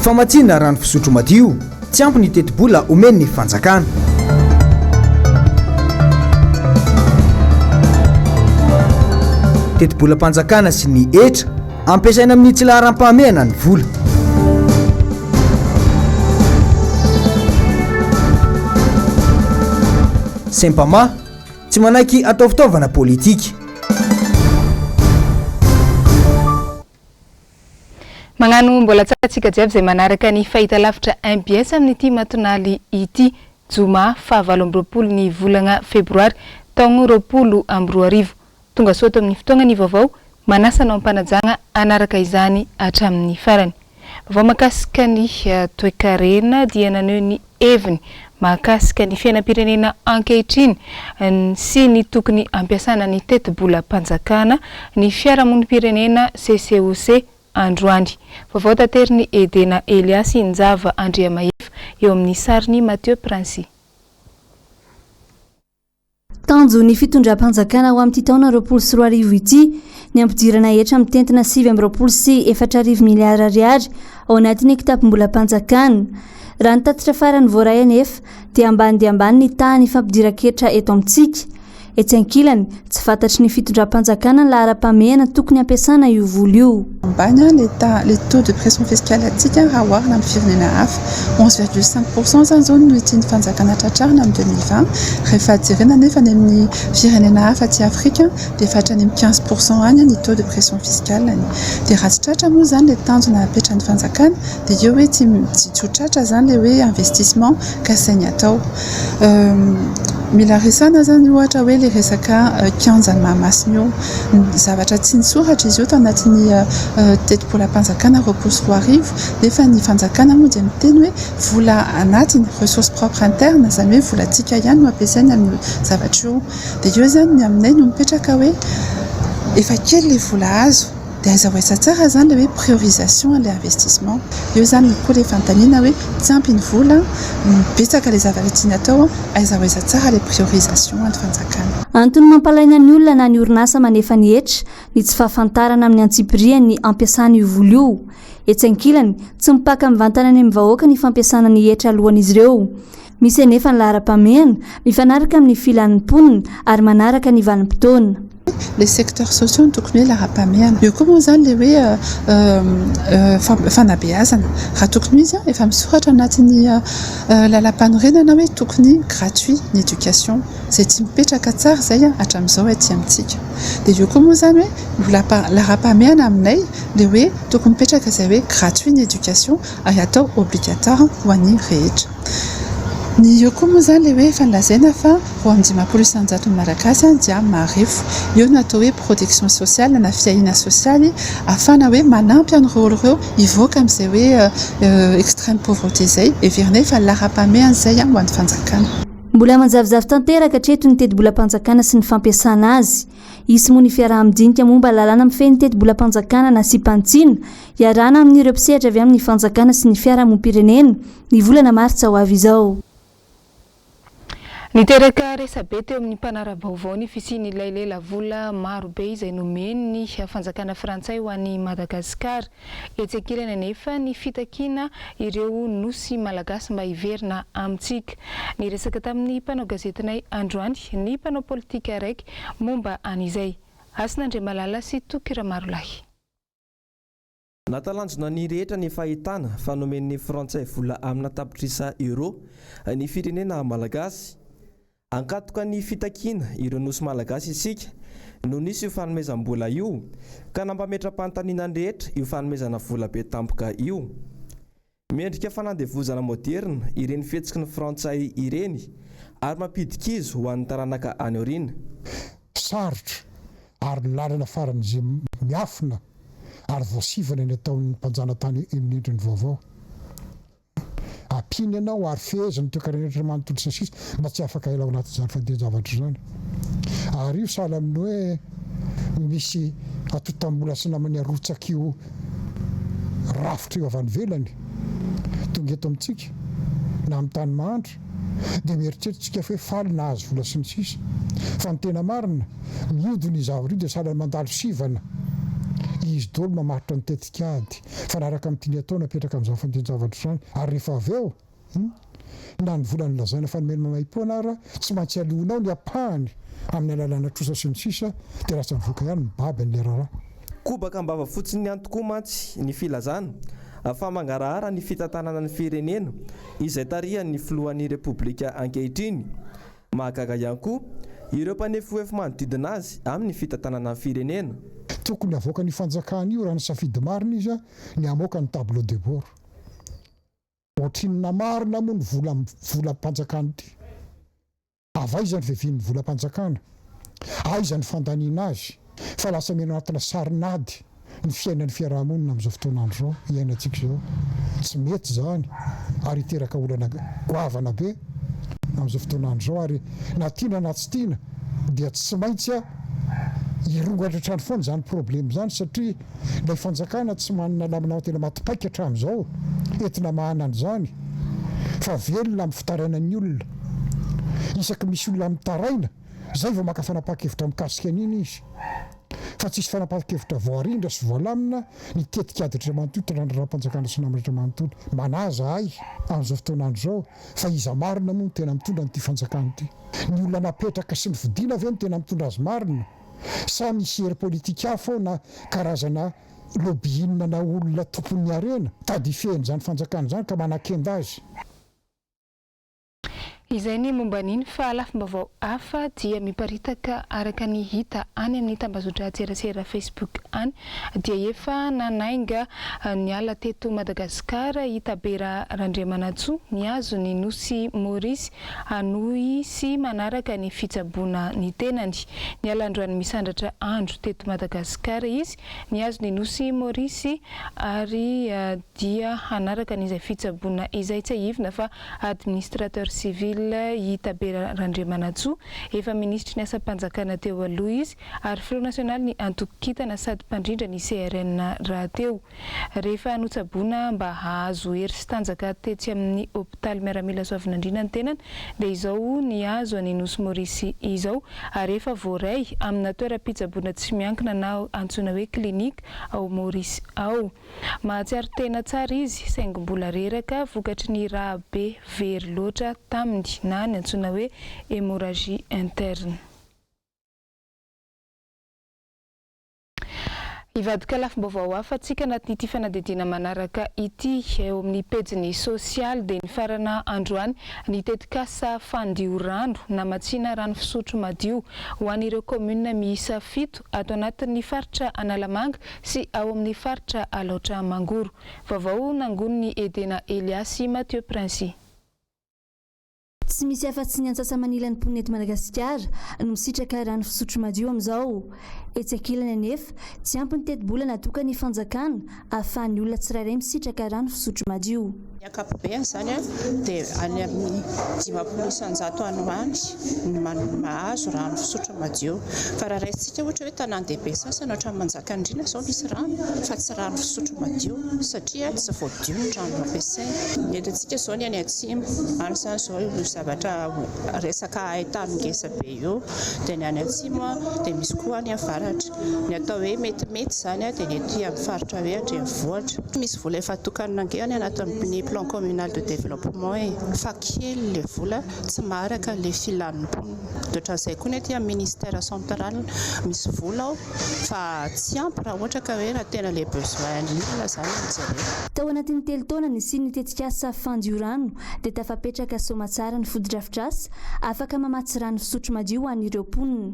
famatsiana rano fisotro madio tsy ampy ny teti-bola omeny ny fanjakana. Teti-bola-panjakana sy ny etra ampiasaina amin'ny tsy laharam-pahamehana ny vola. Sempama tsy manaiky atao fitaovana politika. Magnano mbola tsatsika jiaby izay manaraka ny fahitalavitra MBS amin'ity matonaly ity Zoma fahavalo amby roapolo ny volana Febroary taogno roapolo amby roa arivo. Tonga soto amin'ny fotoana ny vaovao manasa nao ampanajana anaraka izany hatramin'ny farany. Vaovao mahakasika ny toe-karena dia naneho ny heviny mahakasika ny fiainam-pirenena ankehitriny sy ny tokony ampiasana ny teti-bola-panjakana ny fiarahamonim-pirenena CCOC androany. Vaovao tateriny Edena Eliasy Njava Andriamahefa eo amin'ny sariny Mathieu Prancy. Tanjo ny fitondram-panjakana ao amin'ity taona roapolo sy roa arivo ity ny ampidirana hetra amin'ny tentina 7 amby roapolo sy 4 miliara ariary ao anatin'ny kitapo-bola-panjakana. Raha ny tatitra farany voaray anefa dia ambany dia ambany ny tany fampidiran-ketra eto amintsika. Etsy ankilany tsy fantatry ny fitondram-panjakana ny laharam-pahamehana tokony ampiasana io vola io. Ambany les taux de pression fiscale atsika raha oharina amin'ny firenena hafa 11,5% zany zao no itiany fanjakana tratrarina amin'ny 2020 rehefa jerena nefa ny amin'ny firenena hafa aty Afrika dia fatrany amin'ny 15% any ny taux de pression fiscale any. Dia raha tsy tratra moa zany le tanjona apetran'ny fanjakana dia eo hoe tsy tratra zany le hoe investissement kasainy atao. Mila resana zany ohatra hoe le resaka kianjan'ny mahamasina io zavatra tsy nisoratra izy io tao anatin'ny teti-bola-panjakana roapolo sy roa arivo nefa ny fanjakana moa dia miteny hoe vola anatiny ressource propre interne zany hoe volantsika ihany no ampiasaina amin'ny zavatra io. Dia eo zany ny aminay no mipetraka hoe efa kely le vola azo dia azahoesa tsara zany le hoe priorisation le investissement. Eo zany koa le fantaniana hoe tsy ampy ny vola betsaka le zavatra tiana atao azahoesa tsara le priorisation ny fanjakana. Antony mampalaina ny olona na ny orinasa manefa ny hetra ny tsy fahafantarana amin'ny antsipiriany ny ampiasana io vola io. Etsy ankilany tsy mipaka mivantana any amin'ny vahoaka ny fampiasana ny hetra alohan'izy ireo. Misy anefa ny laharam-pahamehana mifanaraka amin'ny filan'ny mponina ary manaraka ny vanim-potoana. Les secteurs sociaux tokony hoe laharam-pahamehana. Io koa moa zany le hoe fanabeazana. Raha tokony izy efa misoratra anatin'ny lalam-panorenana hoe tokony gratuit ny éducation. Izay tsy mipetraka tsara zay hatramin'izao aty amintsika. Dia io koa moa zany hoe laharam-pahamehana aminay le hoe tokony mipetraka izay hoe gratuit ny éducation ary atao obligatoire ho an'ny rehetra. Ny eo koa moa zany le hoe fanlazaina fa roa amby 10 isanjaton'ny malagasy dia marefo. Eo no atao hoe protection sociale na fiahiana sosialy afana hoe manampy an'ireo olon'ireo hivoaka amin'izay hoe extrême pauvreté zay everina fa laharam-pahamehana zay ho an'ny fanjakana. Mbola manjavizavy tanteraka hatreto ny teti-bola-panjakana sy ny fampiasana azy. Isy moa ny fiaraha-midinika momba lalàna mifehy ny teti-bola-panjakana na sy mpantsina iarahana amin'ireo mpisehatra avy amin'ny fanjakana sy ny fiarahamonim-pirenena ny volana martsa ho avy izao. Niteraka resabe teo amin'ny mpanara-baovao ny fisiany lela vola maro be izay nomeny ny fanjakana frantsay ho an'ny Madagasikara. Etsy ankilany anefa ny fitakiana ireo nosy malagasy mba hiverina amintsika. Ny resaka tamin'ny mpanao gazetinay androany ny mpanao politika raiky momba an'izay. Asin'Andre Malala sy Tokira Marolahy. Natalanjona ny rehetra ny fahitana fanomen'ny frantsay vola amina tapitrisa euro ny firenena malagasy. Ankatoka ny fitakiana ireo nosy malagasy isika no nisy io fanomezam-bola io ka nampametra-panontaniana rehetra io fanomezana vola be tampoka io. Miendrika fanandevozana moderna ireny fihetsiky ny frantsay ireny ary mampidika izy ho an'ny taranaka any aoriana. Sarotra ary lalana faran'izay miafina ary voasivana ny ataon'ny mpanjana tany indrindra ny vaovao. Apiny ianao ary fehezany toekarehetra manontolo sy sisa mba tsy afaka ela ao anatin'izany fandehany-javatra izany. Ary io sahala amin'ny hoe misy atotam-bola sy namany arotsaka io rafitra io avy any velany tonga eto amintsika na amin'ny tany mahandro dia mieritreritsika hoe faly nahazo vola sy ny sisa. Fa ny tena marina mihodiny izy avy ry dia sahala mandalo sivana izy dolo mamaritra ny tetikady fanaraka amin'ity ataona apetraka amin'izao fandinjavatra izany ary rehefa avy eo na ny volany lazaina fanomeny mamay-poana ara tsy maintsy alonao ny apahany amin'ny alalana trosa sy ny sisa dia rasa mivoaka ihany mibaby ny lerara kobaka mbava fotsiny ihany tokoa mantsy ny filazana fa mangarahara ny fitantanana ny firenena izay tarihan'ny filohan'ny repoblika ankehitriny mahagaga ihany koa ireo mpanefoefo manodidina azy amin'ny fitantanana ny firenena tokony avoaka ny fanjakana io raha ny safidy marina izy ny amoaka ny tableau de bord ohatrinna marina moa ny volam-panjakana ity avaizany vevian'ny volam-panjakana aizany fandaniana azy fa lasa meno anatina sarinady ny fiainan'ny fiarahamonina amin'izao fotoanandro zao iainantsika zao tsy mety zany ary iteraka olana goavana be amin'izao fotoanandro zao ary na tiana na tsy tiana dia tsy maintsy irongatra hatrany foana zany problème zany satria ilay fanjakana tsy manana lamina tena matipaika hatramin'izao entina mahanany zany fa velona amin'ny fitarainan'ny olona isaky misy olona mitaraina zay vao maka fanapakevitra mikasika an'iny izy fa tsisy fanapakevitra voarindra sy voalamina ny tetikaditra manontolo raha-panjakana sy namratra manontolo manaza ay amin'izao fotoanandro zao fa iza marina moa tena mitondra n'ity fanjakana ity ny olona napetraka sy ny fidiana avy no tena mitondra azy marina sa misy hery politika hafa na karazana lobbyinina na olona tompon'ny arena tady fehny zany fanjakana zany ka manakenda azy izay ny momba niny fa lafim-baovao hafa dia miparitaka araka ny hita any amin'ny tambazotra tserasera Facebook any dia efa nanainga ny ala teto Madagasikara Itabera Randriamanatsoa niazo ny nosy Maurice anohy sy manaraka ny fitsaboana ny tenany ny ala androany misandratra andro teto Madagasikara izy niazo ny nosy Maurice ary dia hanaraka n'izay fitsaboana izay tsy ahivina fa administrateur civil Itabera Randriamanatsoa efa ministry ny asa-panjakana teo aloha izy ary Front National ny antokitana sady mpandrindra ny CRN raha teo rehefa anotsaboana mba hahazo hery sy tanjaka tetsy amin'ny hôpitaly miaramila soavinandrina ny tenany dia izao ny azo any nosy Maurice izao ary rehefa voaray amina toeram-pitsaboana tsy miankina na antsoina hoe klinika ao Maurice ao mahatsiaro tena tsara izy saingy mbola reraka vokatry ny raha be very loatra taminy na ny antsoina hoe hémorragie interne. Ivadika lafim-baovao hafa tsika anatin'ity fanadidina manaraka ity eo amin'ny pejiny sosialy dia ny farana androany ny tetikasa fandio rano na matsina rano fisotro madio ho an'ireo commune miisa 7 ato anatin'ny faritra Analamanga sy ao amin'ny faritra Alaotra Mangoro. Vaovao nangon'ny Edena Elias Mathieu Princy. Tsy misy afa-tsy ny antsasa-manilan'ny mponina eto Madagasikara no misitraka rano fisotro madio amin'izao. Etsy ankilany anefa tsy ampy ny teti-bola natoka ny fanjakana ahafahan'ny olona tsirairay misitraka rano fisotro madio. Ny ankapobeny zany dia any amin'ny 500 androany no mahazo rano fisotro madio fa raha raisitsika ohatra hoe tanan-dehibe sasany ohatrany Manjakandriana izao misy rano fa tsy rano fisotro madio satria tsy voadio ny rano ampiasaina. Entantsika izao ny any atsimo any zany izao zavatra resaka haintany ngeza be io dia ny any atsimo dia misy koa any avaratra ny atao hoe metimety zany dia ny ety amin'ny faritra hoe Andrenivohitra misy vola efa tokana angehany anatin'ny plan communal de développement fa kely le vola tsy maraka le filan'ny mponina ohatran'izay koa ny ety amin'ny ministère central misy vola fa tsy ampy raha ohatra ka hoe raha tena le besoin ny olona zany mijery. Tao anatin'ny telo taona ny siny tetikasa fandio rano dia tafapetraka somatsara ny foto-drafitrasa afaka mamatsy rano fisotro madio ho an'ireo mponina.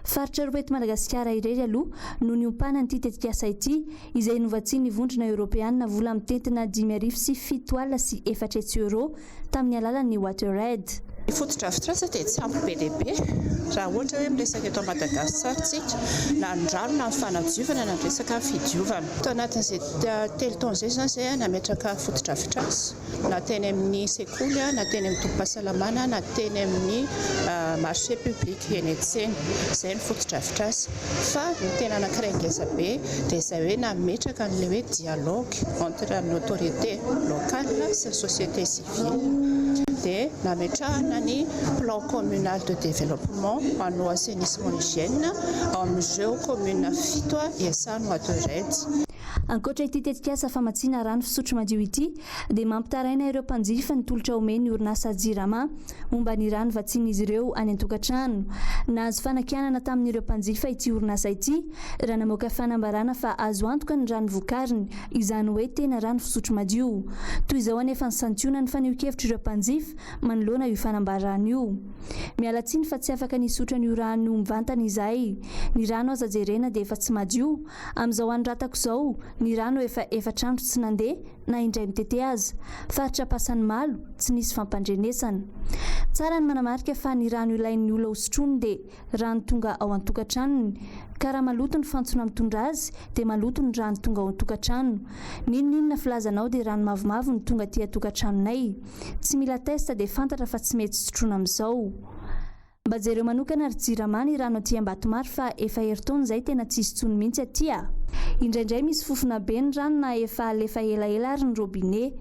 Faritra roa eto Madagasikara irery aloha no niompana an'ity tetikasa ity izay novatsian'ny vondrona Europeana vola mitentina 5,7 sy 4 euro tamin'ny alalan'ny Watered. Ny foto-drafitrasa dia tsy ampy be lehibe raha ohatra hoe miresaka eto Madagasikara tsika na ny rano na ny fanadiovana na ny resaka fidiovana. Tao anatin'izay telo taona izay zany izay nametraka foto-drafitrasa na teny amin'ny sekoly na teny amin'ny tombom-pahasalamana na teny amin'ny marché public eny an-tsena izay ny foto-drafitrasa fa ny tena anankiray ngeza be dia izay hoe nametraka n'ilay hoe dialogue entre ny autorité locale sy société civile. dia nametrahana ny plan communal de développement anao assainissement hygiène ao amin'ireo commune fito iasano atorety. Ankoatra ity tetikasa famatsiana rano fisotro madio ity dia mampitaraina ireo mpanjifa ny tolotra omeny orinasa jirama momba ny rano vatsian'izy ireo any an-tokantrano. Nahazo fanakianana tamin'ireo mpanjifa ity orinasa ity raha namoaka fanambarana fa azo antoka ny rano vokariny izany hoe tena rano fisotro madio. Toy izao anefa ny santiona ny faneho-kevitra ireo mpanjifa manoloana io fanambarana io. Miala tsiny fa tsy afaka nisotro an'io rano mivantana izay. Ny rano aza jerena dia efa tsy madio. Amin'izao andro ratako izao ny rano efa efatrandro tsy nandeha na indray mitete aza. Faritra pasany malo tsy nisy fampandrenesana. Tsara ny manamarika fa ny rano ilain'ny olona hosotrony dia rano tonga ao an-tokantranony. Ka raha maloto ny fantsona mitondra azy dia maloto ny rano tonga ao an-tokantrano. Ninona filazanao dia rano mavomavo ny tonga aty an-tokantranonay. Tsy mila testa dia fantatra fa tsy mety sotroina amin'izao. Mba jereo manokana ry jirama ny rano aty Ambatomaro fa efa heritaona izay tena tsisy tsony mihitsy aty. Indraindray misy fofona be ny rano na efa alefa elaela ary ny robinet.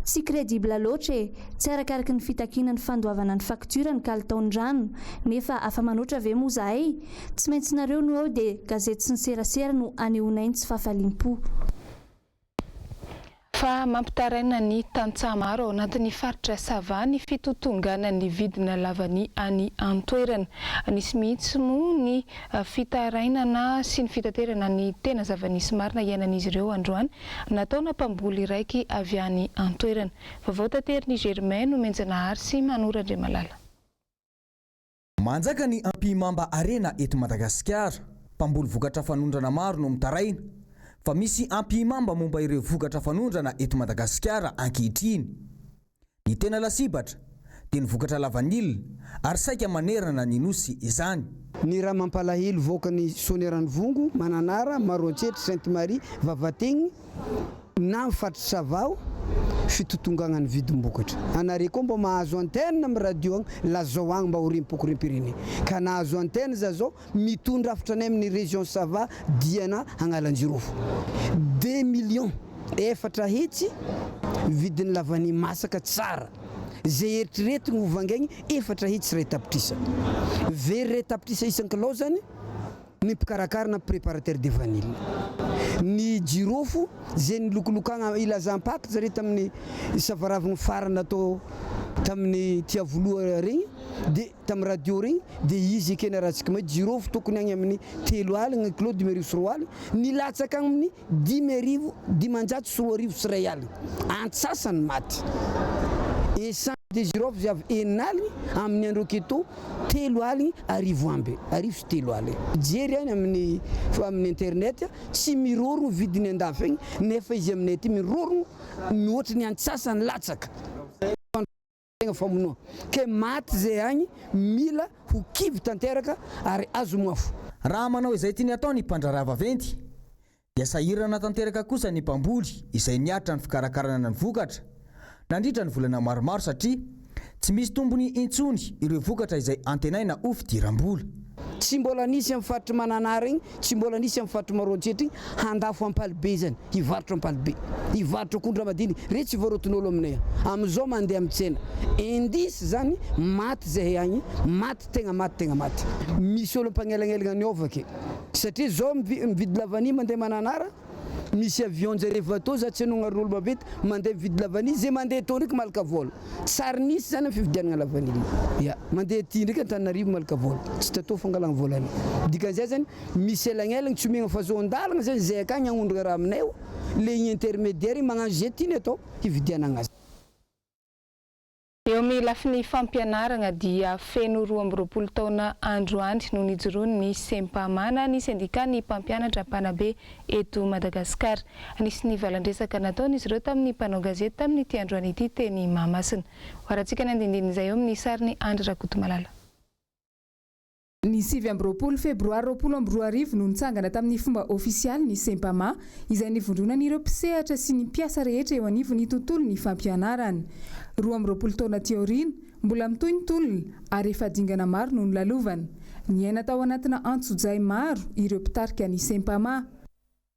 Tsy crédible loatra tsy arakaraka ny fitakiana ny fandoavana ny faktura ny kalitaon'ny rano nefa afa manoatra ve moa zahay? Tsy maintsy nareo no ao dia gazety sy ny serasera no anehonainy tsy fahafalim-po. Fa mampitaraina ny tantsaha maro ao anatin'ny faritra Sava ny fitotongana ny vidina lavany any an-toerana. Nisy mihitsy moa ny fitarainana sy ny fitaterana ny tena zava-nisy marina iainan'izy ireo androany nataona mpamboly raiky avy any an-toerana. Vaovao tanteriny Germain no Menjanahary sy Manora Andriamalala. Manjaka ny Ampimamba Arena eto Madagasikara, mpamboly vokatra fanondrana maro no mitaraina. Fa misy ampimamba momba ireo vokatra fanondrana eto Madagasikara ankehitriny. Ny tena lasibatra dia ny vokatra lavanila ary saika manerana ny nosy izany. Ny raha mampalahelo voaka ny soneran'ny vongo, Mananara, Maroantsetra, Sainte-Marie, Vavategny na Fatra Savao fitotongana ny vidim-bokatra. Anare koa mba mahazo antenne amin'ny radio agny lazao agny mba ho rimpoko rimpiriny. Ka nahazo antenne za zao mitondra afatra anay amin'ny région Sava diana Agnalanjirofo. 2 millions efatra hetsy vidiny lavany masaka tsara. Zay eritrerety ny hovangegny efatra hetsy ray tapitrisa. Very ray tapitrisa isan-kilao zany ny mpikarakara na préparateur de vanille. Ny jirofo zay ny lokolokagna ilazam-paty zare tamin'ny savaravigny farana atao tamin'ny tiavoloa regny dia tamin'ny radio regny dia izy ekena rahantsika hoe jirofo tokony agny amin'ny 3 aligny kilo 2 aligny ny latsaka agny amin'ny 5,900 sy 1 aligny antsasany maty. Essence de girofle zay avy 4 aligny amin'ny andro aketo 3 aligny arivo amby arivo sy 3 aligny. Jery any amin'ny internet tsy mirorogno vidiny andafy egny nefa izy aminay aty mirorogno mihoatra ny antsasany latsaka. Famonoa ke maty zay agny mila ho kivy tanteraka ary azo moafo. Raha manao izay tiany atao ny mpandraraha vaventy dia sahirana tanteraka kosa ny mpamboly izay niatra ny fikarakarana ny vokatra. Nandritra ny volana maromaro satria tsy misy tombony intsony ireo vokatra izay antenaina ho fidiram-bola. Tsy mbola nisy amin'ny faritra Mananara igny, tsy mbola nisy amin'ny faritra Maroantsetra igny, handafo ampalibe zany, hivarotra ampalibe, hivarotra akondra madiny, rehetra varotin'olo aminay. Amin'izao mandeha amin'ny tsena. Indisy zany maty zay agny, maty tegna maty. Misy olo mpagnelagnelagna niovake. Satria zao mividy lavany mandeha Mananara, misy avion jare vato za tsy anongarin'olo mavety mandeha mividy lavany zay mandeha tao ndraiky malaka vola. Tsary nisy zany fividianana lavany. Ya, mandeha ty ndraiky Antananarivo malaka vola. Tsy tatao fangalana volany. Dikan'izay zany misy elagnelagna tsy omegna fa zon-dalagna zany zay akagny agnondraka raha aminay le intermédiaire magnano zay tiany atao hividianana azy. Eo amin'ny lafin'ny fampianarana dia feno 20 taona androany no nijoroany ny sempamana ny sendika ny mpampianatra mpanabe eto Madagasikara. Nisy ny valandresaka nataon'izy ireo tamin'ny mpanao gazety tamin'ny ity androany ity teny Mahamasina. Hoarantsika ny andindin'izay eo amin'ny sariny Andry Rakotomalala. Ny 7 Febroary 2024 no nitsangana tamin'ny fomba ofisialy ny sempama izay nivondronan'ireo mpisehatra sy ny mpiasa rehetra eo anivon'ny tontolo ny fampianarana. 20 taona teorina mbola mitoy ny tolona ary efa dingana maro no nilalovana. Niaina tao anatina antso-jay maro ireo mpitarika ny sempama.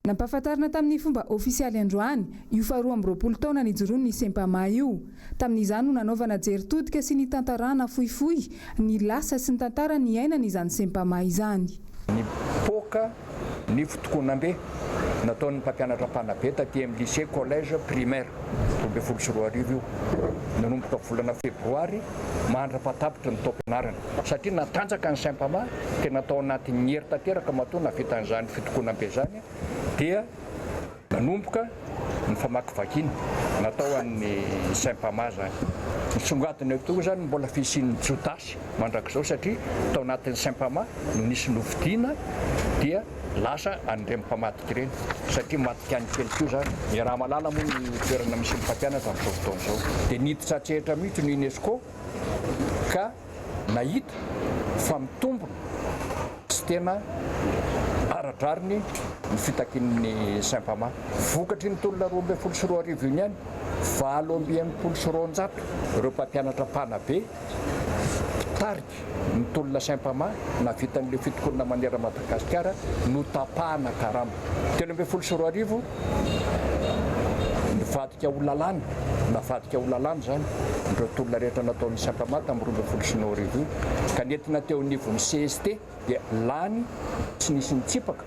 Nampahafantarina tamin'ny fomba ofisialy androany io faharoa amby 20 taona nijoroany ny Sempama io. Tamin'izany no nanaovana jeritodika sy ny tantarana fohifohy ny lasa sy ny tantara ny ainana izany Sempama izany. Ny poka ny fotokonambe nataon'ny mpampianatra mpanabe taty amin'ny lycée collège primaire 24 io nanomboka volana Febroary mandra-patapitra ny taom-pianarana satria natanjaka ny Sempama dia natao anatin'ny hery tanteraka matoa navita an'izany fitokonambe zany dia nanomboka ny famakivakiana natao an'ny Sempama zany. Nisongadina eo tokoa zany mbola fisian'ny jotasy mandrakizao satria tao anatin'ny Sempama no nisy novidiana dia lasa an'ireny mpamadika ireny satria madika any kely koa zany. Ny raha malala moa ny toerana misy ny mpampianatra amin'izao fotoana izao dia niditra tsehatra mihitsy ny UNESCO ka nahita fa mitombona sy tena aradrariny ny fitakin'ny Sempama. Vokatry ny tolona 24 iny ihany 700 ireo mpampianatra mpanabe tarika ny tolona Sempama navitan'ile fitokonana manera Madagasikara no tapahana karama. 720 nivadika ho lalàna navadika ho lalàna zany ireo tolona rehetra nataon'ny Sempama tamin'ny 24 ka nentina teo anivon'ny CST dia lany tsy nisy nitsipaka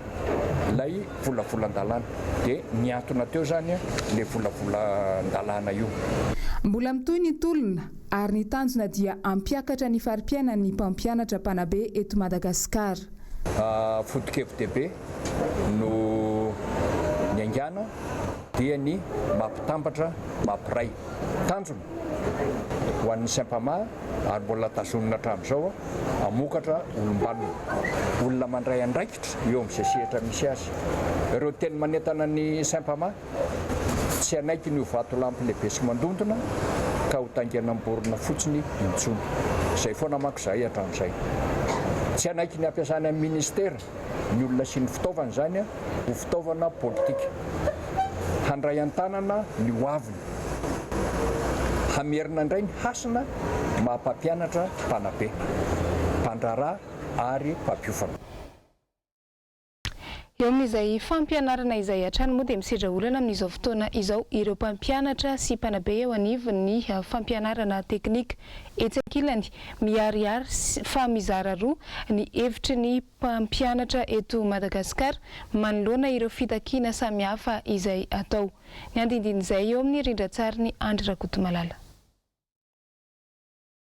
ilay volavolan-dalàna dia niantona teo zany ilay volavolan-dalàna io. Mbola mitohy ny tolona ary ny tanjona dia ampiakatra ny fari-piainan'ny mpampianatra mpanabe eto Madagasikara. Foto-kevin-dehibe no niaingana dia ny mampitambatra mampiray tanjona ho an'ny Sempama ary mbola tazonina hatramin'izao amokatra olombalona olona mandray andraikitra eo amin'izay sehatra misy azy. Ireo teny manentana ny Sempama tsy anaiky ny ho vato lampy lehibe sy mandondona ka ho tangenam-borona fotsiny intsony. Izay foana manko izay hatramin'izay. Tsy anaiky ny ampiasana amin'ny ministera ny olona sy ny fitaovana zany ho fitaovana politika. Handray an-tanana ny hoaviny. Hamerina indray ny hasina maha-mpampianatra mpanabe, mpandrarà ary mpampiofana. Eo amin'izay fampianarana izay hatrany moa dia misedra olana amin'izao fotoana izao ireo mpampianatra sy mpanabe eo anivon'ny fampianarana teknika etsy ankilany miariary fa mizara roa ny hevitry ny mpampianatra eto Madagasikara manoloana ireo fitakiana samihafa izay atao. Ny andindin'izay eo amin'ny rindran-tsary ny Andry Rakotomalala.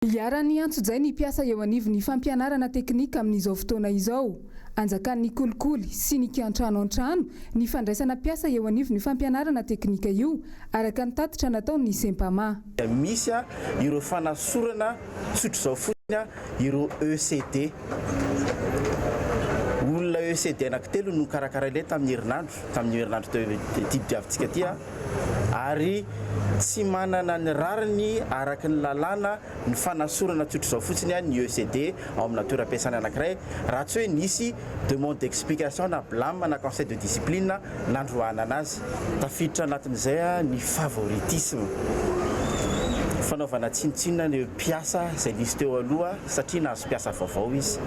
Iarany antso-jay ny mpiasa eo anivon'ny fampianarana teknika amin'izao fotoana izao. Anjakan'ny kolikoly sy ny kiantrano an-trano ny fandraisana mpiasa eo anivon'ny fampianarana teknika io araka ny tatitra nataon'ny Sempama. Misy ireo fanasorana tsotro izao fotsiny ireo ECD. Olona ECD anankitelo no karakara ilay tamin'ny herinandro diavintsika ty ary tsy manana ny rariny araka ny lalàna ny fanasorana tsotro izao fotsiny ny ECD ao amina toeram-piasana anankiray raha tsy hoe nisy demande d'explication na blâme na conseil de discipline nandroana anazy. Tafiditra anatin'izay ny favoritisme. Fanaovana tsinotsinona ny mpiasa izay nisy teo aloha satria nahazo mpiasa vaovao izy.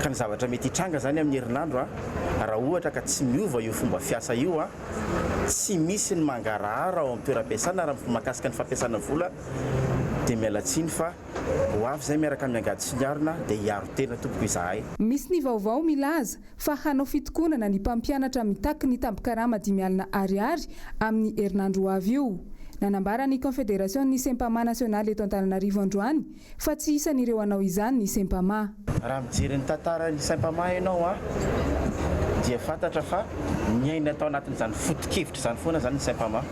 Ka ny zavatra mety hitranga zany amin'ny herinandro raha ohatra ka tsy miova io fomba fiasa io tsy misy ny mangarahara ao amin'ny toeram-piasana raha mahakasika ny fampiasana vola dia miala tsiny fa ho avy zay miaraka amin'ny angady sy ny arona dia hiaro tena tompoko izahay. Misy ny vaovao milaza fa hanao fitokonana ny mpampianatra mitaky ny tambo-karama 5 alina ariary amin'ny herinandro ho avy io. Nanambara ny Confédération ny Sempama nasionaly eto Antananarivo androany fa tsy isan'ireo anao izany ny Sempama. Raha mijery ny tantara ny Sempama ianao dia fantatra fa miaina atao anatin'izany foto-kevitra zany foana zany ny Sempama.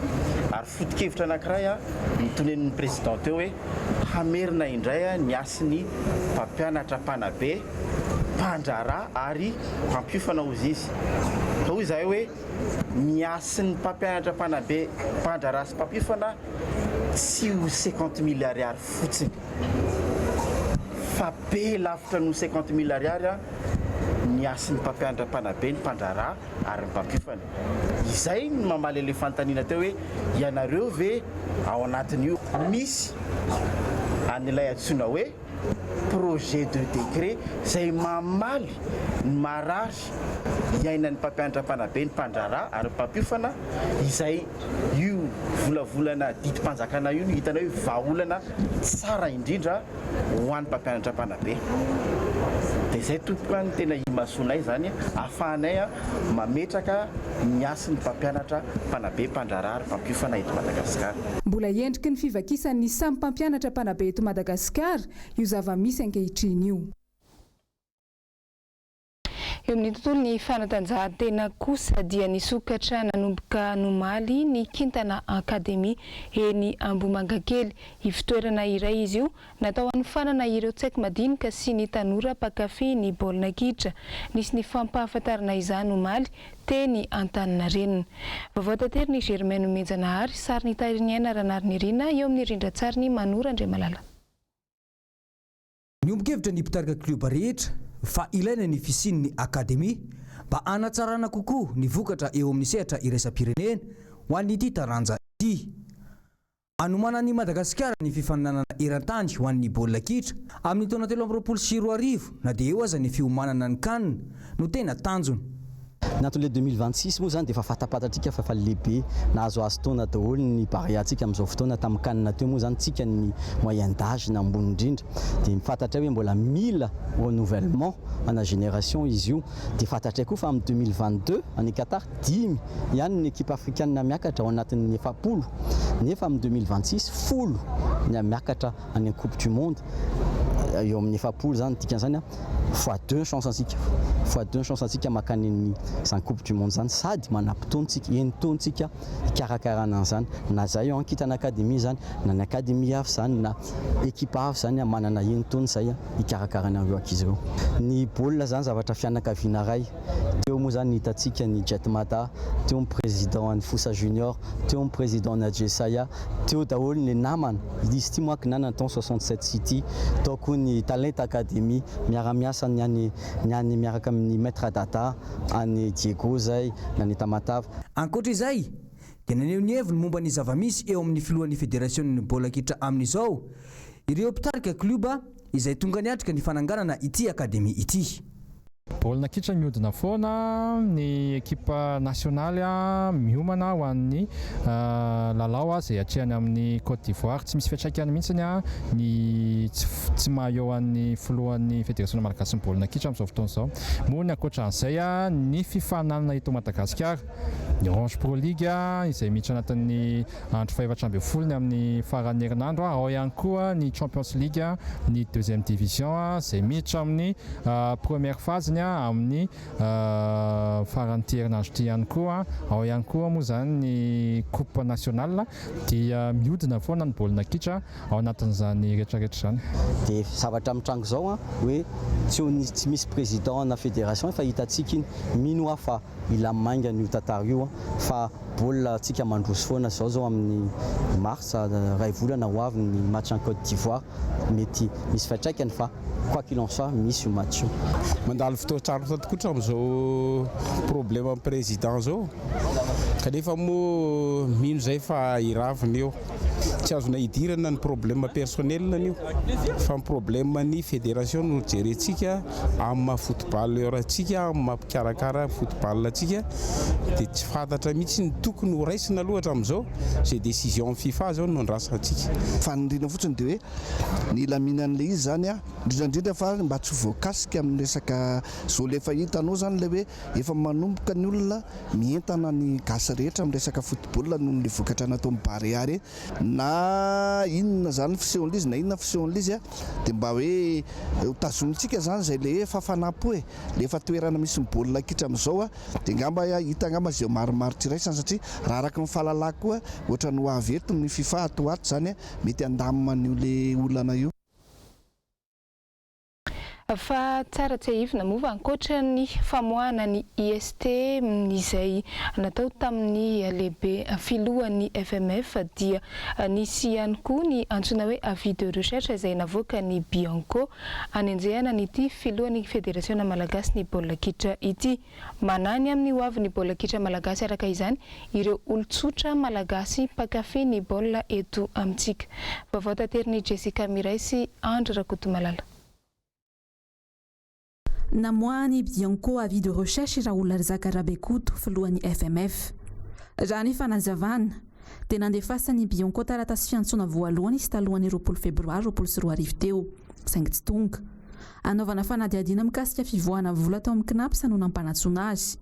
Ary foto-kevitra anankiray nitonen'ny président teo hoe hamerina indray ny asin'ny mpampianatra mpanabe, mpandrarà ary mpampiofana ozy izy. Hoy izay hoe miasin'ny mpampianatra mpanabe, mpandrarà sy mpampiofana tsy ho 50 000 ariary fotsiny fa be lavitra no 50 000 ariary ny asin'ny mpampianatra mpanabe, ny mpandrarà ary ny mpampiofana. Izay ny mamaly ilay fanontaniana teo hoe ianareo ve ao anatin'io misy an'ilay antsoina hoe projet de décret izay mamaly ny marary iainan'ny mpampianatra-panabe ny mpandrara ary mpapiofana izay io volavolana didim-panjakana io no hitana hoe vahaolana tsara indrindra ho an'ny mpampianatra-panabe. Dia izay tompoko ny tena imasonay zany ahafahanay mametraka ny asin'ny mpampianatra-panabe mpandrara ary mpampiofana eto Madagasikara. Mbola endriky ny fivakisan'ny samy mpampianatra-panabe eto Madagasikara io zava-misy ankehitriny io. Eo amin'ny tontolo ny fanatanjahantena kosa dia nisokatra nanomboka nomaly ny kintana akademi eny Ambomangakely. Ivitoerana iray izy io natao hanofanana ireo tsaiko madinika sy ny tanora mpakafy ny baolina kitra. Nisy ny fampahafantarana izany nomaly teny Antaninarenina. Vaovao tanteriny Germaine Menjanahary, sary ny Tariniana Ranarynirina eo amin'ny rindran-tsariny Manora Andriamalala. Niombokevitra ny mpitarika kluba rehetra fa ilaina ny fisian'ny akademi mba hanatsarana kokoa ny vokatra eo amin'ny sehatra iraisam-pirenena ho an'ity taranja ity. Anomanan'ny Madagasikara ny fifaninanana eran-tany ho an'ny baolina kitra amin'ny taona 2024 na dia eo aza ny fiomanana ny kanina no tena tanjona. Natole 2026 moa zany dia efa fatapatatrika fa lehibe nahazo azo taona daholo ny bariatsika amin'izao fotoana tamin'ny kanina teo moa zany tsika ny moyen d'âge na ambony indrindra dia mifantatra hoe mbola mila renouvellement ana génération izy io dia fantatray koa fa amin'ny 2022 any Qatar 10 ihany ny équipe africaine miakatra ao anatin'ny 70 nefa amin'ny 2026 folo ny miakatra any Coupe du Monde eo amin'ny 70 zany dikan'izany x2 chance ansika x2 chance ansika makany ny zany Coupe du Monde zany sady manam-potoantsika enitontsika ikarakarana an'izany na zay eo ankitana akademia zany na ny akademia hafa zany na équipe hafa zany manana enitony zay ikarakarana ireo ankizy ireo. Ny baolina zany zavatra fianakaviana ray teo moa zany hitatsika ny Jetmata, teo ny président ny Fossa Junior, teo ny président ny Adjesaya, teo daholo ny namana izy ty moa kinana taon 67 City, tao koa ny Talent Academy miara-miasa ny any miaraka amin'ny maître data any Diego zay na ny Tamatava. Ankoatra izay dia naneho ny heviny momba ny zavamisy eo amin'ny filohan'ny fédération baolina kitra amin'izao ireo mpitarika kluba izay tonga niatrika ny fananganana ity akademi ity. Baolina kitra mihodina foana ny ekipa nasionaly miomana ho an'ny lalao izay atrehany amin'ny Côte d'Ivoire. Tsy misy fiantraikany mihitsiny ny tsy maha-eo an'ny filohan'ny fédération malagasy ny baolina kitra amin'izao fotoana izao. Moa ny ankoatran'izay ny fifaninanana eto Madagasikara ny Orange Pro League izay miditra anatin'ny andro faha-efatra ambin'ny folony amin'ny faran'ny herinandro. Ao ihany koa ny Champions League ny deuxième division izay miditra amin'ny première phase amin'ny faran'ity herinandro ity ihany koa. Ao ihany koa moa zany ny coupe nationale dia mihodina foana ny baolina kitra ao anatin'izany rehetrarehetra zany. Dia zavatra mitrango zao hoe tsy misy président na fédération fa hitatsika iny mino hafa ila maingana io tantara io fa baolina tsika mandroso foana zao amin'ny mars ray volana ho avy ny match en Côte d'Ivoire mety misy fiantraikany fa quoi qu'il en soit misy io match io. Mandalo fotoa tsara tokoa amin'izao problème président zao kanefa moa mino zay fa iraviny eo tsy azona hidirana ny problème personnel nio fa ny problème ny fédération no jerentsika amin'ny footballeur-tsika amin'ny mampikarakara football tsika dia tsy fantatra mihitsy ny tokony ho raisina loatra amin'izao zay décision FIFA zao no andrasantsika. Fanindrina fotsiny dia hoe ny laminan'le izy zany indrindra fa mba tsy voakasika amin'ny resaka zao le efa hitanao zany le hoe efa manomboka ny olona mientana ny gasy rehetra amin'ny resaka football noho ny vokatra natao bariary na inona zany fisehon'izy na inona fisehon'izy dia mba hoe tazomitsika zany zay le efa fanapo le efa toerana misy ny baolina kitra amin'izao dia ngamba hita ngamba zay maromaro tsiraisany satria raha araka ny fahalalako koa ohatra ny ho avy eto ny FIFA ato ato zany mety andamina an'io le olana io. Fa tsara tsy ahivina mova ankoatra ny famoahana ny IST izay natao tamin'ny lehibe filohan'ny FMF dia nisy ihany koa ny antsoina hoe avis de recherche izay navoaka ny Bianco anenjehana nyity filohan'ny fédération malagasy ny baolina kitra ity. Manany amin'ny hoavin'ny baolina kitra malagasy araka izany ireo olon-tsotra malagasy mpakafy ny baolina eto amintsika. Vaovao tanteriny Jessica Miray sy Andry Rakotomalala. namoahany Bianco avis de recherche raha olona Rizaka Rabekoto filohan'ny FMF. Raha ny fanazavana dia nandefasany Bianco taratasy fiantsona voalohany izy talohan'ny 20 Febroary 2024 teo, saingy tsy tonga. Anaovana fanadihadiana mikasika fivoahana vola tao amin'ny KNAPSA no nampanatsona azy.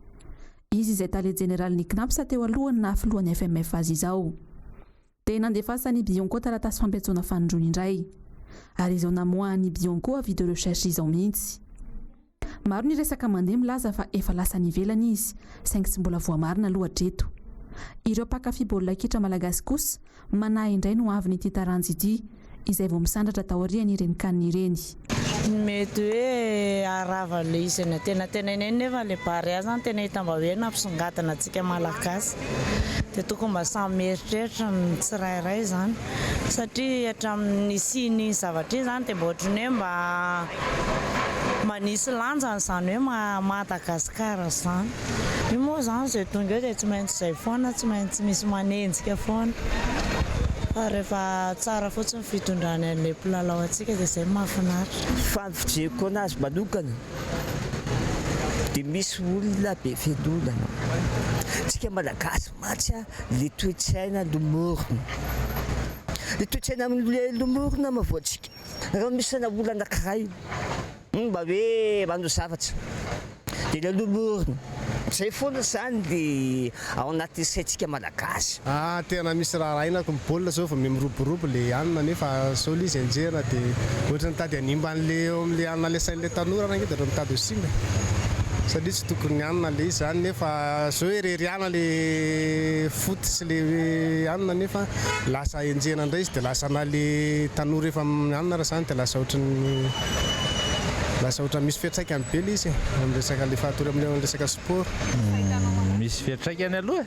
Izy izay tale generalin'ny KNAPSA teo alohany na filohan'ny FMF azy izao. Dia nandefasany Bianco taratasy fampiatsona fanondrony indray. Ary izao namoahany Bianco avis de recherche izao mihitsy. Maro ny resaka mandeha milaza fa efa lasa nivelany izy, saingy tsy mbola voamarina loatra eto. Ireo mpakafy baolina kitra malagasy kosa manahy indray no avy n'ity taranjy ity, izay vao misandratra tao aoriany ireny kanina ireny. Mety hoe arava le isana tena iny nefa le parea zany tena hita mba hoe nampisongatana antsika malagasy. Dia tokony mba samy mieritreritra ny tsirairay zany satria hatramin'ny siny zavatra zany dia mba ohatrany hoe mba manisy lanjany zany hoe Madagasikara zany. Io moa zany izay tonga eo dia tsy maintsy izay foana, tsy maintsy misy manenjika foana. Fa rehefa tsara fotsiny fitondrany an'ilay mpilalao antsika dia izay mahafinaritra. Fanovojeko anazy manokana dia misy olona be fiandohana. Tsika malagasy matsy le toe-tsaina lomorona. Le toe-tsaina amin'ilay lomorona mahavoatsika. Raha misy olona anankiray mba hoe manao zavatra dia le lomorona. Zay foana zany dia ao anaty saintsika malagasy. Tena misy raha rainako baolina zao fa miroborobo le anina nefa solo izy enjehana dia ohatra nitady hanimba an'le eo amin'le anina le sain'ilay tanora na dia mitady ho simba. Satria tsy tokony anina le izy zany nefa zao hereriana le foot sy le anina nefa lasa enjehana indray izy dia lasa na le tanora efa anina raha zany dia lasa ohatran'ny misy fiantraikany be le izy amin'ny resaka le fahatory amin'ny resaka sport. Misy fiantraikany aloha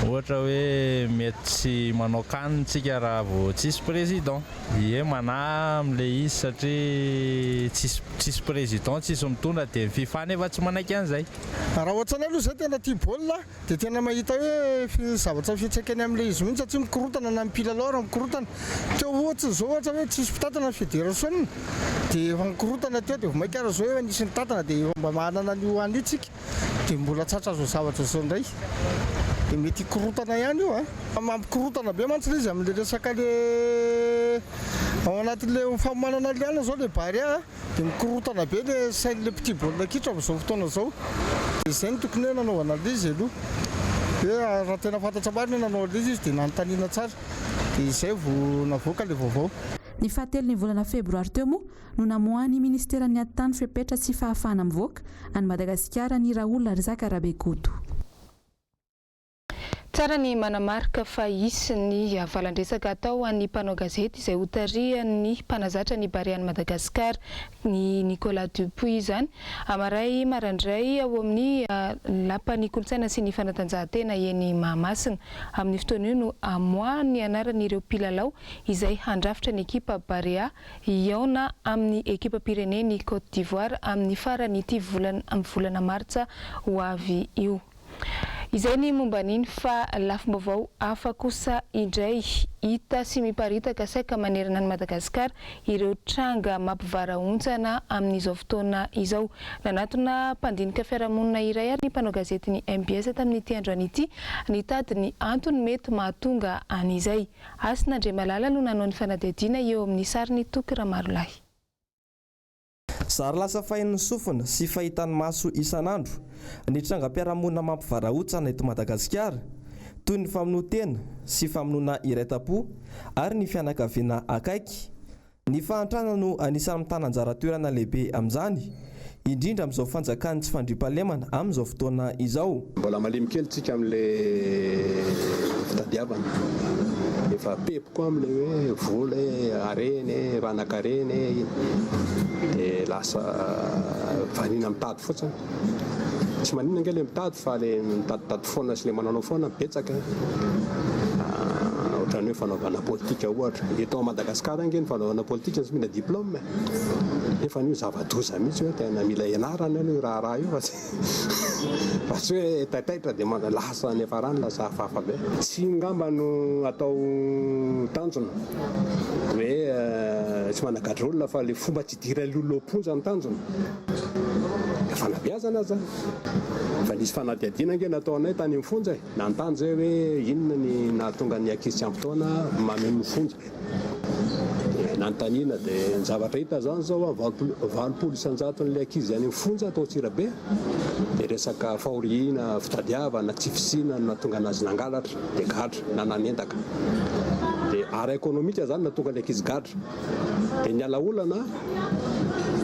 ohatra hoe mety tsy manao kanina tsika raha vao tsisy président. Ie manahy amin'le izy satria tsisy président tsisy mitondra dia ny FIFA nefa tsy manaiky an'izay. Raha ohatrany aloha zay tena tia baolina dia tena mahita hoe zavatra fiantraikany amin'le izy mihitsy satria mikorotana na mpilalao raha mikorotana. Teo ohatry zao ohatra hoe tsisy mpitantana ny fédération dia efa mikorotana teo dia vomaika ara zao hoe anisy ny tantana dia mba manana ny hoany itsika dia mbola tsatra zao zavatra zao indray. Dia mety korotana ihany io mampikorotana be mantsy izy amin'le resaka le ao anatin'le famomanana liana zao le barea dia mikorotana be le sain'le petit baolina kitra amin'izao fotoana zao. Dia izay no tokony hoe nanaovana an'izy aloha. Hoe raha tena fantatra marina nanao an'izy izy dia nanontaniana tsara. Dia izay vao navoaka le vaovao. Ny fahatelon'ny volana Febroary teo moa no namoahany ministeran'ny antany fepetra sy fahafahana mivoaka any Madagasikara ny Raoul Rizaka Rabekoto. Tsara ny manamarika fa isy ny valan-dresaka atao an'ny mpanao gazety izay hotarian'ny mpanazatra ny Barian'i Madagasikara ny Nicolas Dupuis izany amaray marandray ao amin'ny lapan'ny kolontsaina sy ny fanatanjahantena eny Mahamasina. Amin'ny fotoana io no amoahany anaran'ireo mpilalao izay handrafitra ny ekipa Barea iona amin'ny ekipa Pyrénées Côte d'Ivoire amin'ny faran'ity volana Martsa ho avy io. Izay ny momba n'iny fa lafim-baovao hafa kosa indray hita sy miparitaka saika manerana ny Madagasikara ireo tranga mampivarahontsana amin'izao fotoana izao. Nanatona mpandinika fiarahamonina iray ary ny mpanao gazety ny MBS tamin'ity androany ity nitady ny antony mety mahatonga an'izay. Asin'Andre Malala no nanao ny fanadihadiana eo amin'ny sariny Toky Ramarolahy. Zary lasa fahin'ny sofina sy fahitany maso isan'andro ny trangam-piarahamonina mampivarahontsana eto Madagasikara toy ny famonoana sy famonoana iraita-po ary ny fianakaviana akaiky. Ny fahantrana no anisan'ny mitana anjara toerana lehibe amin'izany indrindra amin'izao fanjakany tsy fandriam-pahalemana amin'izao fotoana izao. Mbola malemy kely tsika amin'le fitadiavana efa pepoko amin'le hoe vola areny ranakareny dia lasa vanina mitady fotsiny. Tsy manina ange le mitady fa le mitaditady foana sy le mananao foana betsaka. Ohatra zany hoe fanaovana politika ohatra eto a Madagasikara ange ny fanaovana politika tsy mila diplôme nefa io zava-doza mihitsy hoe tena mila ianarana io raha io fa tsy hoe taitaitra dia lasa ny afarany lasa hafahafa be tsy ngamba no atao tanjona hoe tsy managadra olona fa le fomba tsy idiran'ny olona amponja ny tanjona fanabeazana zany fa nisy fanadiadiana nge natao anay tany amin'ny fonja nantanja hoe inona ny nahatonga ny ankizy tsy ampy taona mameno fonja nanontaniana dia ny zavatra hita zany zao 20 isanjaton'ilay ankizy any amin'ny fonja atao tsirabe dia resaka fahoriana fitadiavana tsy fisina no nahatonga anazy nangalatra dia gadra nananentaka dia ara ekonomika zany nahatonga ilay ankizy gadra dia ny alaolana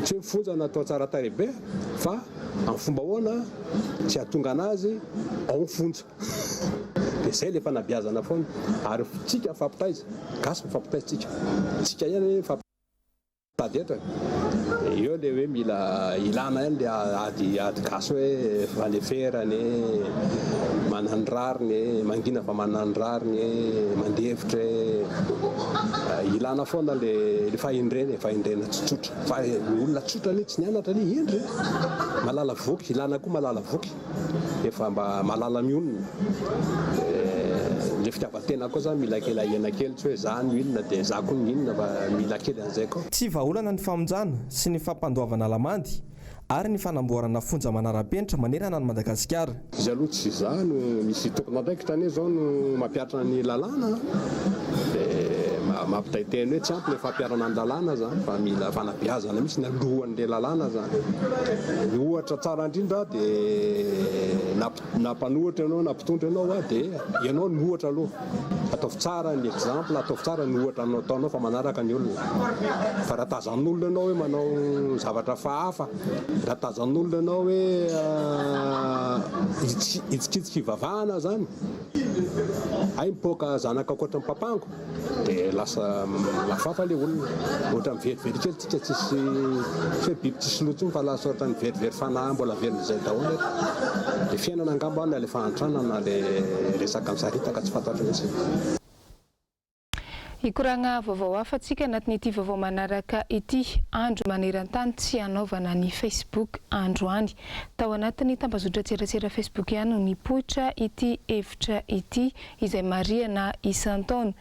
tsy hoe mifonja natao tsara tarehibe fa amin'ny fomba hoana tsy hahatonga anazy ao mifonja dia zay le fanabeazana foana ary tsika fampitaiza gasy mifampitaizitsika tsika ihany fampitady etra eo le hoe mila ilana ihany le ady gasy hoe faleferany manandrariny mangina fa manandrariny mandevitra ilana foana le fahendrena tsotsotra fa olona tsotra le tsy nianatra le endry malala voky ilana koa malala voky efa mba malala mionona le fitiavatena koa zany mila kely ahena kely tsy hoe zany inona dia za koa ny inona fa mila kely an'izay koa tsy vahaolana ny famonjana sy ny fampandoavana lamandy ary ny fanamboarana fonja manara-penitra manerana ny Madagasikara. Izy aloha tsy zany misy tokona andraikitra ane zao no mampiatra ny lalàna mampitaiteny hoe tsy ampy le fampiarana ny lalàna zany fa mila fanabeazana mihitsy ny alohan'le lalàna zany. Ny ohatra tsara indrindra dia nampanohitra ianao nampitondra ianao dia ianao ny ohatra aloha ataovy tsara ny exemple ataovy tsara ny ohatra ataonao fa manaraka ny olona fa raha tazan'olona ianao hoe manao zavatra fahafa raha tazan'olona ianao hoe itsikitsika ivavahana zany ay mipoaka zanaka ankoatra ny papango dia lasa lafafa le olona ohatra miverivery kely tsika tsisy hoe biby tsisy lotsiny fa lasa ohatra ny verivery fanahy mbola veron'izay daholo dia fiainana angamba na le fahantrana na le resaka misaritaka tsy fantatro mihitsy. Ikoragna vaovao hafantsika anatin'ity vaovao manaraka ity andro maneran-tany tsy hanaovana ny Facebook androany. Tao anatin'ny tambazotra tserasera Facebook ihany no nipoitra ity hevitra ity izay mariana isan-taona.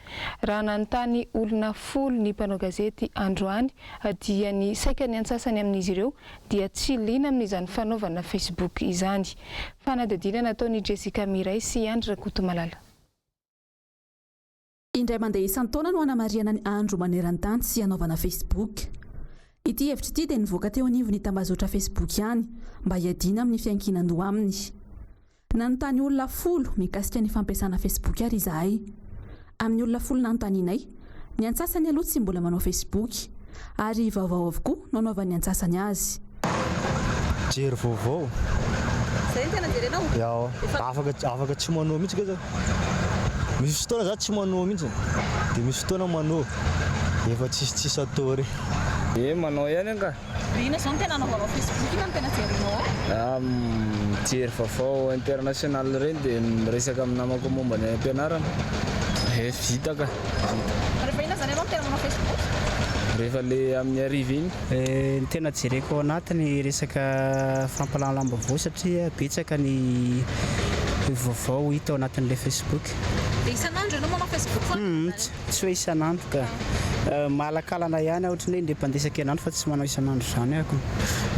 Raha nanontany olona 10 ny mpanao gazety androany dia ny saika ny antsasany amin'izy ireo dia tsy liana amin'izany fanaovana Facebook izany. Fanadidina nataon'i Jessica Miray sy Andra Kotomalala. Indray mandeha isan-taona no hanamariana ny andro maneran-tany sy hanaovana Facebook. Ity hevitra ity dia nivoaka teo anivon'ny tambazotra Facebook ihany mba hiadiana amin'ny fiankinandoha aminy. Nanontany olona 10 mikasika ny fampiasana Facebook ary izahay. Amin'ny olona 10 nanontanianay, ny antsasany aloha tsy mbola manao Facebook ary vaovao avokoa no anaovany antsasany azy. Jery vaovao. Zay ny tena jerenao? Yao, afaka tsy manao mihitsy gaza. Misy fotoana za tsy manao mihitsy dia misy fotoana manao efa tsisy atao re. Manao ihany anga. Ina zao no tena anaovanao Facebook ina no tena jerinao? Jery vaovao international reny dia miresaka amin'ny namako momba ny ampianarana. Vita ka. Rehefa ina zany ianao no tena manao Facebook? Rehefa le amin'ny ariva iny. Ny tena jereko anatiny resaka fampalalambavao satria betsaka ny vaovao hita ao anatin'ilay Facebook. Dia isan'andro ianao manao Facebook foana? Tsy hoe isan'andro ka malakalana ihany ohatrany hoe indepandesaka ian'andro fa tsy manao isan'andro zany ako.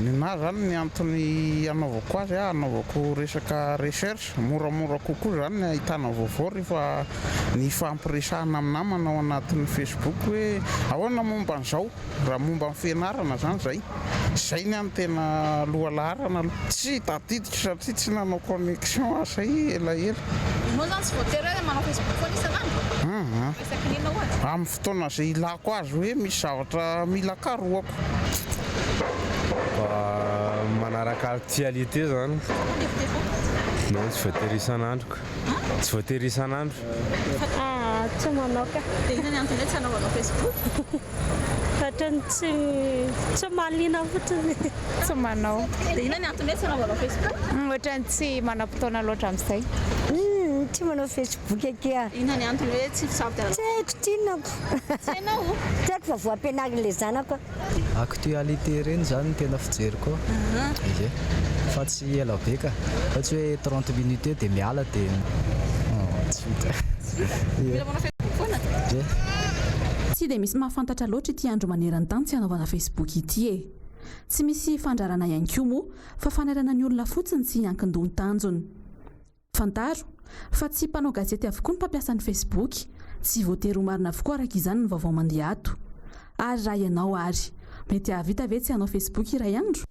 Ninahy zany ny antony anaovako azy anaovako resaka recherche moramora kokoa zany ahitana vaovao rehefa ny fampiresahana amin'ny namana ao anatin'ny Facebook hoe ahoana momba an'izao raha momba ny fianarana zany zay ny any tena lohalaharana tsy tadiditra satria tsy nanao connexion asa elaela. Ianao zany tsy voatery hoe manao Facebook foana isan'andro? Resaky inona ohatra? Amin'ny fotoana izay ilako azy hoe misy zavatra mila karohako. Manaraka actualité zany. Non, tsy voatery isan'andro. Tsy voatery isan'andro. Tsy manao ka. Dia inona ny antony hoe tsy hanaovanao Facebook? Ohatrany tsy mahaliana fotsiny. Tsy manao. Dia inona ny antony hoe tsy hanaovanao Facebook? Ohatrany tsy manam-potoana loatra amin'izay. tia manao Facebook aky a. Inona ny antony hoe tsy fisafidianana? Tsy haiko tinako. Tsy hainao? Tiako fa voampianarina ilay zanako. Actualité reny zany tena fijeriko. Ie. Fa tsy ela be ka. Ohatry hoe 30 minutes dia miala dia tsy vita. Mila manao Facebook foana? Ie. Tsy dia misy mahafantatra loatra ity andro maneran-tany tsy hanaovana Facebook ity e. Tsy misy fandrarana ihany koa moa fa fanarana ny olona fotsiny tsy ankin-doha tanjony. Fantaro fa tsy mpanao gazety avokoa ny mpampiasa ny Facebook, tsy voatery ho marina avokoa araka izany ny vaovao mandeha ato. Ary raha ianao ary, mety ahavita ve tsy hanao Facebook iray andro?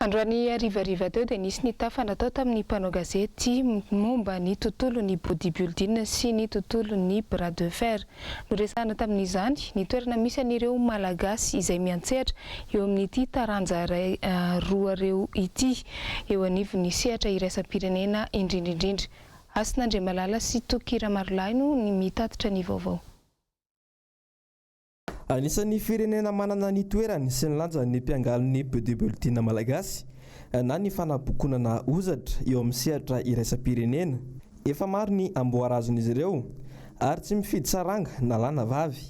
Androany arivariva teo dia nisy ny tafa natao tamin'ny mpanao gazety momba ny tontolon'ny bodybuilding sy ny tontolon'ny bras de fer. Noresahana tamin'izany ny toerana misy an'ireo malagasy izay miantsehatra eo amin'ity taranja roa reo ity eo anivon'ny sehatra iraisam-pirenena indrindrindrindra. Asin'Andriamalala sy Tokira Marolahy no ny mitatitra ny vaovao. Anisan'ny firenena manana ny toerany sy ny lanjan'ny mpiangalin'ny bodybuilding malagasy na ny fanabokonana ozatra eo amin'ny sehatra iraisam-pirenena. Efa maro ny amboarazon'izy ireo ary tsy mifidy saranga na lahy na vavy.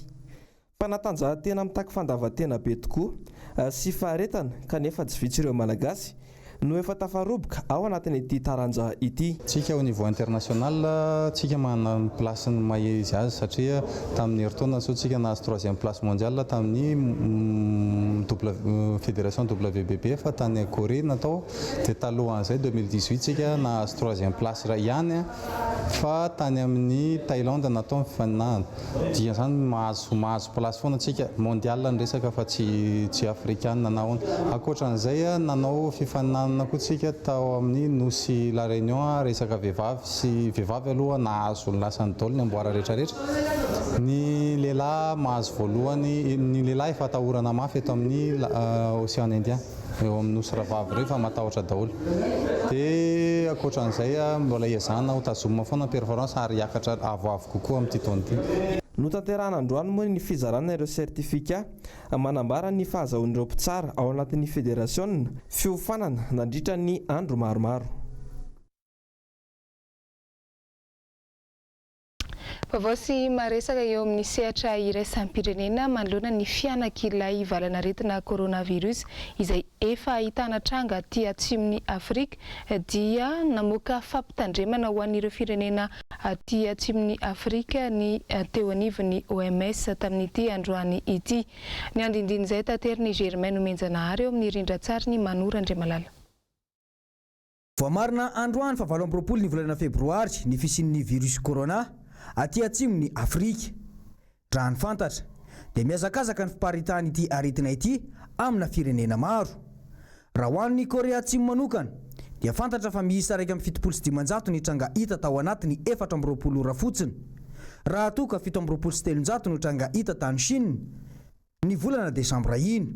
Fanatanjahantena mitako fandavan-tena be tokoa sy faharetana kanefa tsy vitsy ireo malagasy no efa tafaroboka ao anatin'ity taranja ity. Tsika au niveau international tsika manana place ny mahezy azy satria tamin'ny heritaona so tsika nahazo 3e place mondiale tamin'ny fédération WBB fa tany Corée natao dia talohan'izay 2018 tsika nahazo 3e place ihany fa tany amin'ny Thaïlande natao fifaninana. Dia zany mahazo place foana tsika mondiale ny resaka fa tsy africaine nanao. Ankoatran'izay nanao fifaninana nakotsika tao amin'ny nosy la réunion resaka vehivavy sy vehivavy aloha nahazo ny lasany daholo ny amboara rehetrarehetra. Ny lehilahy mahazo voalohany, ny lehilahy efa atahorana mafy eto amin'ny Océan Indien eo amin'ny nosy ravavy ireo fa matahotra daholo. Dia ankoatran'izay mbola iazana ho tazomina foana performance ary hiakatra avoavo kokoa amin'ity taona ity. Notanterahana androany moa ny fizarana ireo sertifika manambara ny fahazahoan'ireo mpitsara ao anatin'ny fédération fiofanana nandritra ny andro maromaro. Vaovao sy maresaka eo amin'ny sehatra iraisam-pirenena manoloana ny fianak'ilay valanaretina coronavirus izay efa ahitana tranga aty atsimon'ny Afrika dia namoaka fampitandremana ho an'ireo firenena aty atsimon'ny Afrika ny teo anivon'ny OMS tamin'ity androany ity. Ny andindin'izay tateriny Germaine Omenjanahary eo amin'ny rindran-tsary ny Manora Andriamalala. Voamarina androany fa 27 ny volana Febroary ny fisian'ny virus corona aty atsimon'ny Afrika. Raha ny fantatra dia miazakazaka ny fiparitahany ity aretina ity amina firenena maro. Raha ho an'ny Korea Atsimo manokana dia fantatra fa miisa 1.700 ny tranga hita tao anatiny 420 ora fotsiny. Raha toka 7.700 ny tranga hita tany Chine ny volana Desambra iny.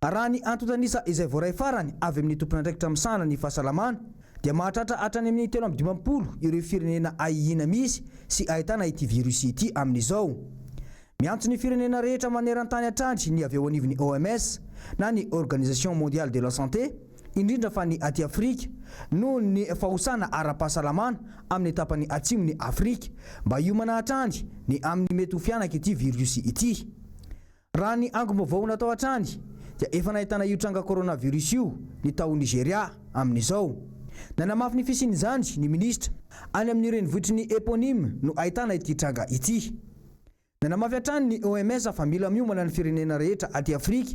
Raha ny antotanisa izay voaray farany avy amin'ny tompon'andraikitra misana ny fahasalamana dia mahatratra hatrany amin'ny 350 ireo firenena ahihina misy sy ahitana ity virus ity amin'izao. Miantso ny firenena rehetra maneran-tany atrandry ny avy eo anivon'ny OMS na ny Organisation Mondiale de la Santé indrindra fa ny aty Afrika noho ny fahosana ara-pahasalamana amin'ny tapany atsimon'ny Afrika mba hiomana atrandry ny amin'ny mety ho fianaka ity virus ity. Raha ny angom-baovao natao atrandry dia efa nahitana io tranga coronavirus io ny tao Nigeria amin'izao. Nanamafy ny fisian'izany ny ministra any amin'ny renivohitry ny eponyme no ahitana ity tranga ity. Nanamafy hatrany ny OMS fa mila miomana ny firenena rehetra aty Afrika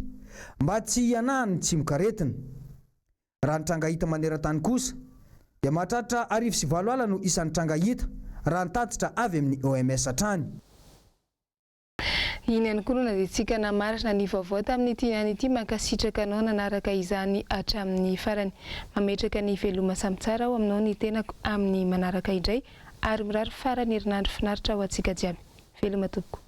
mba tsy hianahany tsy mikaretina. Raha ny tranga hita maneran-tany kosa dia mahatratra 4 alina no isan'ny tranga hita raha ny tatitra avy amin'ny OMS hatrany. Iny ihany koa no naditsika namarina ny vaovao tamin'ity niany ity mankasitraka anao nanaraka izany hatramin'ny farany. Mametraka ny veloma samy tsara ao aminao ny tenako amin'ny manaraka indray ary mirary farany herinandro finaritra ho antsika jiaby. Veloma tompoko.